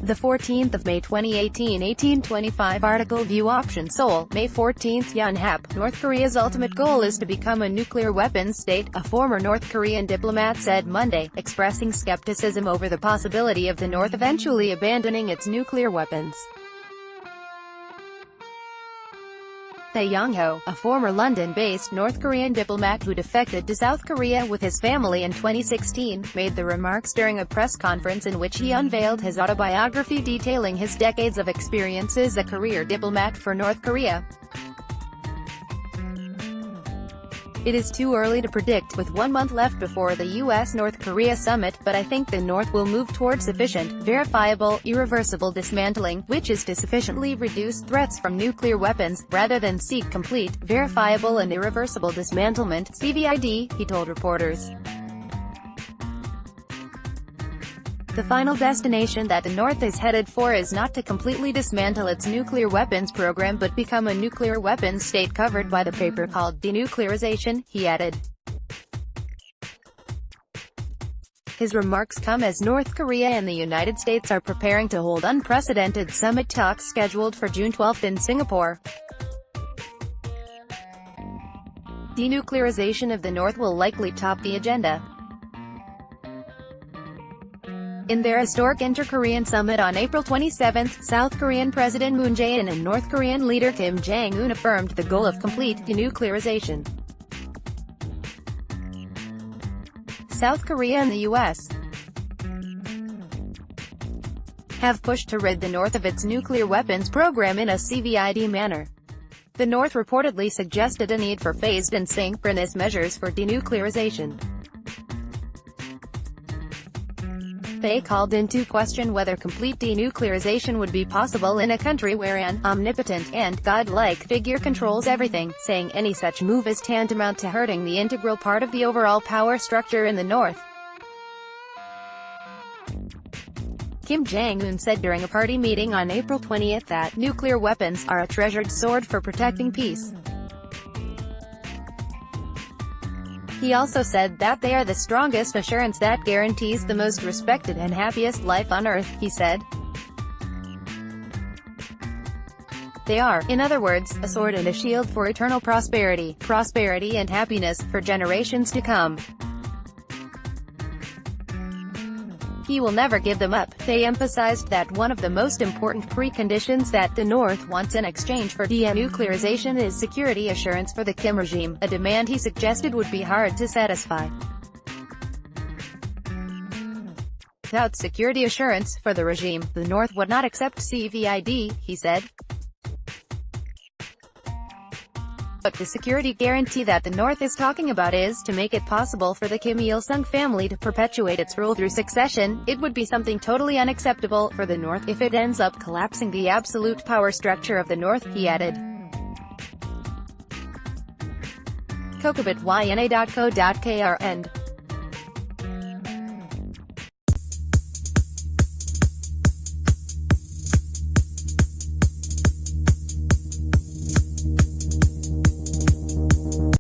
The 14th of May 2018, 1825. Article View Option SEOUL, May 14. Yonhap, North Korea's ultimate goal is to become a nuclear weapons state, a former North Korean diplomat said Monday, expressing skepticism over the possibility of the North eventually abandoning its nuclear weapons. Thae Yong-ho, a former London-based North Korean diplomat who defected to South Korea with his family in 2016, made the remarks during a press conference in which he unveiled his autobiography detailing his decades of experience as a career diplomat for North Korea. It is too early to predict, with 1 month left before the U.S.-North Korea summit, but I think the North will move toward sufficient, verifiable, irreversible dismantling, which is to sufficiently reduce threats from nuclear weapons, rather than seek complete, verifiable and irreversible dismantlement, CVID, he told reporters. The final destination that the North is headed for is not to completely dismantle its nuclear weapons program but become a nuclear weapons state covered by the paper called denuclearization, he added. His remarks come as North Korea and the United States are preparing to hold unprecedented summit talks scheduled for June 12 in Singapore. Denuclearization of the North will likely top the agenda. In their historic inter-Korean summit on April 27, South Korean President Moon Jae-in and North Korean leader Kim Jong-un affirmed the goal of complete denuclearization. South Korea and the U.S. have pushed to rid the North of its nuclear weapons program in a CVID manner. The North reportedly suggested a need for phased and synchronous measures for denuclearization. They called into question whether complete denuclearization would be possible in a country where an omnipotent and godlike figure controls everything, saying any such move is tantamount to hurting the integral part of the overall power structure in the North. Kim Jong-un said during a party meeting on April 20 that nuclear weapons are a treasured sword for protecting peace. He also said that they are the strongest assurance that guarantees the most respected and happiest life on Earth, he said. They are, in other words, a sword and a shield for eternal prosperity and happiness, for generations to come. He will never give them up. They emphasized that one of the most important preconditions that the North wants in exchange for denuclearization is security assurance for the Kim regime, a demand he suggested would be hard to satisfy. Without security assurance for the regime, the North would not accept CVID, he said. But the security guarantee that the North is talking about is to make it possible for the Kim Il-sung family to perpetuate its rule through succession. It would be something totally unacceptable for the North if it ends up collapsing the absolute power structure of the North, he added. Kokubit.yna.co.kr. End.